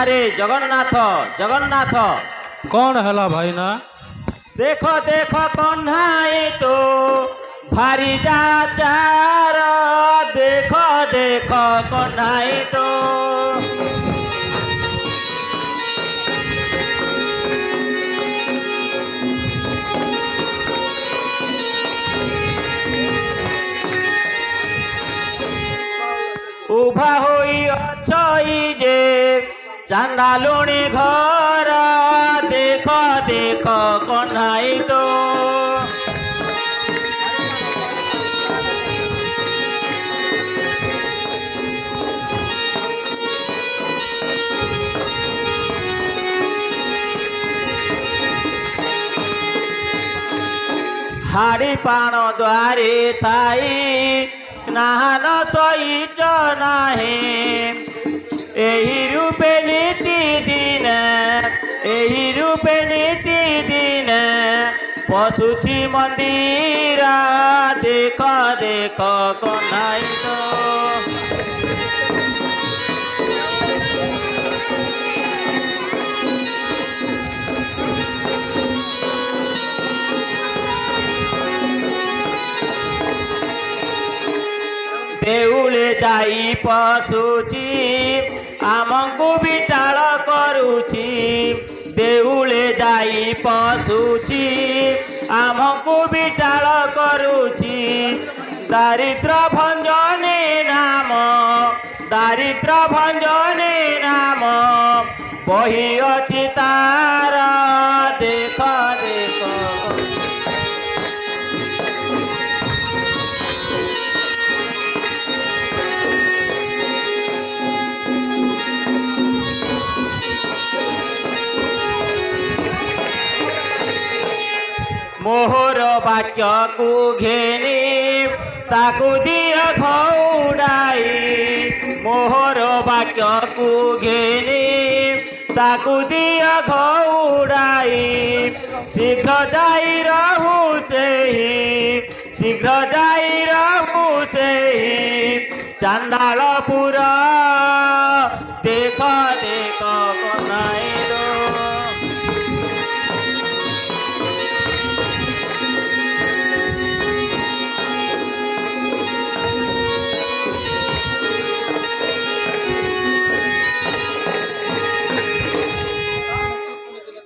ଆରେ ଜଗନ୍ନାଥ ଜଗନ୍ନାଥ କଣ ହେଲା ଭାଇନା? ଦେଖ ଦେଖ କହ୍ନାଇ ତୋ ଭାରି ଯାଚାର ଦେଖ ଦେଖ କହ୍ନାଇ ତୋ উভা হই অছই যে চান্দালুণী ঘর দেখ দেখ কহ্নাই তো হাড়ি পাণ দ্বারে থাই স্নান সইচ নাহি ଏହି ରୂପେ ନୀତି ଦିନେ ଏହି ରୂପେ ନୀତି ଦିନେ ପଶୁଛି ମନ୍ଦିର ଦେଖ ଦେଖ କହ୍ନାଇ ତ ଦେଉଳେ ଯାଇ ପଶୁଛି ଆମକୁ ବିଟାଳ କରୁଛି ଦେଉଳେ ଯାଇ ପଶୁଛି ଆମକୁ ବିଟାଳ କରୁଛି ଦାରିଦ୍ର୍ୟ ଭଞ୍ଜନେ ନାମ ଦାରିଦ୍ର୍ୟ ଭଞ୍ଜନେ ନାମ ବହି ଅଛି ତାର ଦେଖ ଦେଖ মোহর বাক্যকু ঘেনি তাকু দিয় ঘৌড়াই মোহর বাক্যকু ঘেনি তাকু দিয় ঘৌড়াই শীঘ্র যাই রহু সেই শীঘ্র যাই রহু সেই চান্দালপুর দেখ দেখ কহ্নাই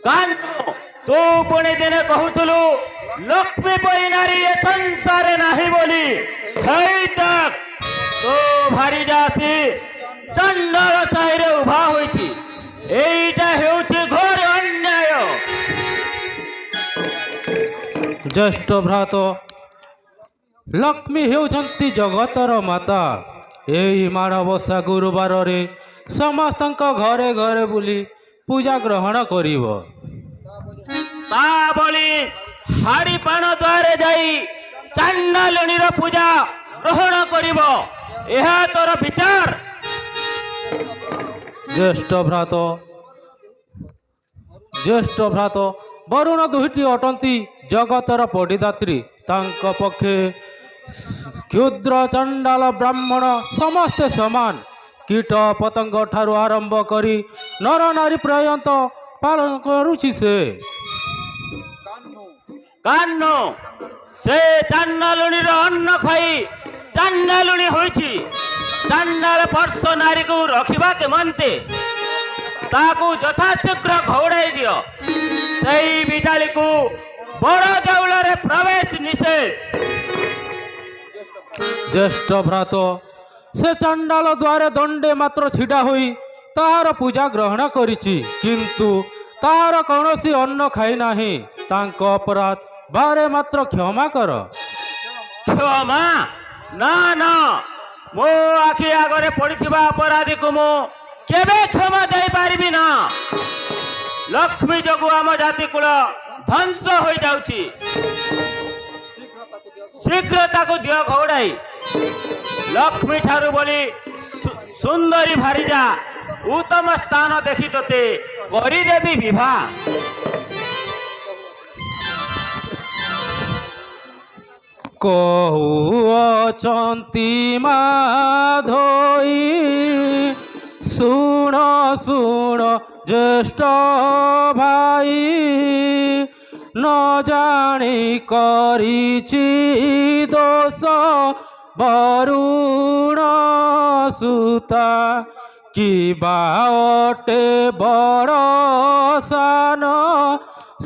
କାହ୍ନୁ ତୁ ପୁଣି ଦିନେ କହୁଥିଲୁ ଲକ୍ଷ୍ମୀ ପରି ନାରୀ ଏ ସଂସାରେ ନାହିଁ ବୋଲି ହେଇ ଦେଖ ତୋ ଭାରି ଯାସି ଚଣ୍ଡାଳ ସାହିରେ ଉଭା ହୋଇଛି ଏଇଟା ହେଉଛି ଘୋର ଅନ୍ୟାୟ। ଜ୍ୟେଷ୍ଠ ଭ୍ରାତ ଲକ୍ଷ୍ମୀ ହେଉଛନ୍ତି ଜଗତର ମାତା। ଏହି ମାଣବସା ଗୁରୁବାରରେ ସମସ୍ତଙ୍କ ଘରେ ଘରେ ବୁଲି ପୂଜା ଗ୍ରହଣ କରିବ। ତା ଭଳି ହାଡ଼ି ପାଣ ଦ୍ୱାରେ ଯାଇ ଚାଣ୍ଡାଲୁଣୀର ପୂଜା ଗ୍ରହଣ କରିବ ଏହା ତୋର ବିଚାର। ଜ୍ୟେଷ୍ଠ ଭ୍ରାତ ବରୁଣ ଦୁଇଟି ଅଟନ୍ତି ଜଗତର ପଡ଼ିଦାତ୍ରୀ। ତାଙ୍କ ପକ୍ଷେ କ୍ଷୁଦ୍ର ଚଣ୍ଡାଳ ବ୍ରାହ୍ମଣ ସମସ୍ତେ ସମାନ। କୀଟ ପତଙ୍ଗ ଠାରୁ ଆରମ୍ଭ କରି ନର ନାରୀ ପର୍ଯ୍ୟନ୍ତ ପାଳନ କରୁଛି ସେ। କାହ୍ନୁ ସେ ଚାଣ୍ଡାଲୁଣୀର ଅନ୍ନ ଖାଇ ଚାଣ୍ଡାଲୁଣୀ ହୋଇଛି। ଚାଣ୍ଡାଳ ବର୍ଷ ନାରୀକୁ ରଖିବା କେମନ୍ତେ ତାକୁ ଯଥାଶୀଘ୍ର ଘଉଡ଼ାଇ ଦିଅ। ସେଇ ବିଟାଳିକୁ ବଡ଼ ଦେଉଳରେ ପ୍ରବେଶ ନିଷେଧ। ଜ୍ୟେଷ୍ଠ ଭ୍ରାତ ସେ ଚାଣ୍ଡାଳ ଦ୍ୱାରେ ଦଣ୍ଡେ ମାତ୍ର ଛିଡ଼ା ହୋଇ ତାହାର ପୂଜା ଗ୍ରହଣ କରିଛି, କିନ୍ତୁ ତାହାର କୌଣସି ଅନ୍ନ ଖାଇନାହିଁ। ତାଙ୍କ ଅପରାଧ ବାରେ ମାତ୍ର କ୍ଷମା କର। କ୍ଷମା? ନା ନା, ମୋ ଆଖି ଆଗରେ ପଡ଼ିଥିବା ଅପରାଧୀକୁ ମୁଁ କେବେ କ୍ଷମା ଦେଇପାରିବି ନା। ଲକ୍ଷ୍ମୀ ଯୋଗୁଁ ଆମ ଜାତି କୁଳ ଧ୍ୱଂସ ହୋଇଯାଉଛି। ଶୀଘ୍ର ତାକୁ ଦିଅ ଘଉଡ଼ାଇ। ଲକ୍ଷ୍ମୀ ଠାରୁ ବୋଲି ସୁନ୍ଦରୀ ଭାରିଜା ଉତ୍ତମ ସ୍ଥାନ ଦେଖି ତୋତେ କରିଦେବି ବିଭା। କହୁଅଛନ୍ତି ମାଧୋଇ শুণ শুণ জ্যেষ্ঠ ভাই, ন জানি করিছি দোষ বরুণ সুতা, কিবা অটে বড় সান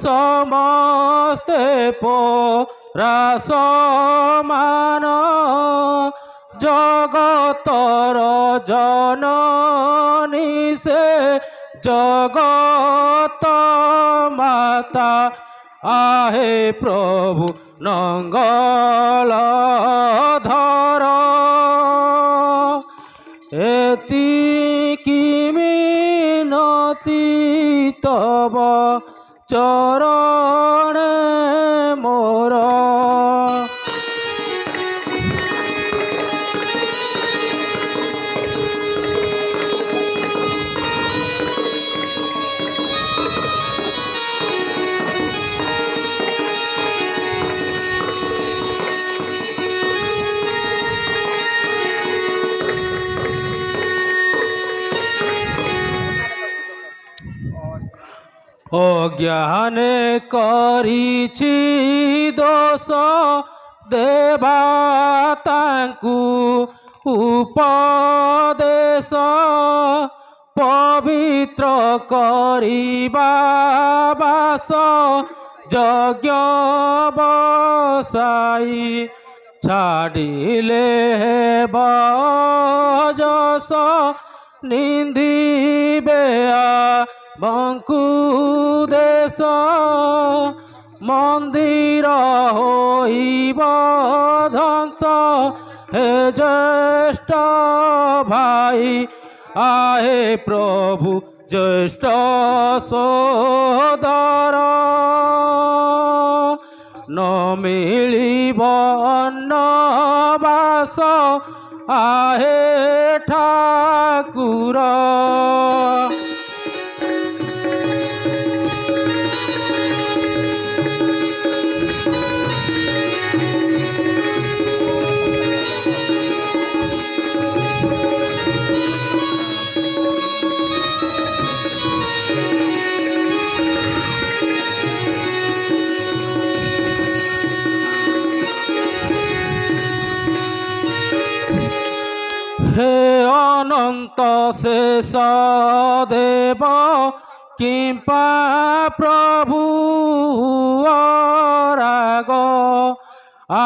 সমস্তে পরা সমান, জগতর জননী সে জগত মাতা, আহে প্রভু নঙ্গল ধর, এতিকি মিনতি তব চরণে মোর। অজ্ঞানে করিছি দোষ, দেবা তাଙ୍କୁ উপদেশ, পবিত্র করিবা বাস যজ্ঞ বসাই, ছাড়িলে বজস নিন্দিবে বঙ্কু দেশ, মন্দির হইব ধ্বংস হে জ্যেষ্ঠ ভাই, আহে প্রভু জ্যেষ্ঠ সোদর, ন মিলিব অন্নবাস আহে ঠাকুর। হে অনন্ত শেষ দেব, কিম্পা প্রভু রাগ,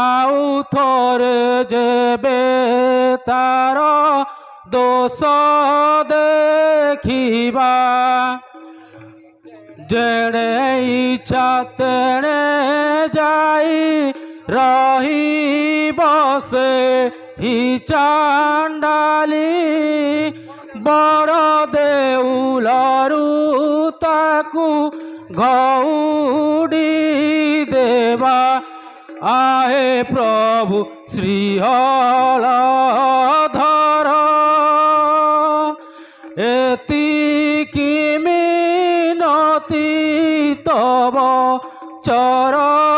আউ থরে যেবে তার দোষ দেখিবা, যেণে ইচ্ছা তেণে যাই রহিব সে হি চাণ্ডালী, বড় দেউলରୁ তাକୁ ঘউড়ি দেবা, আহে প্রভু শ্রীহলধর, এতিকি মিনতি তব চরণ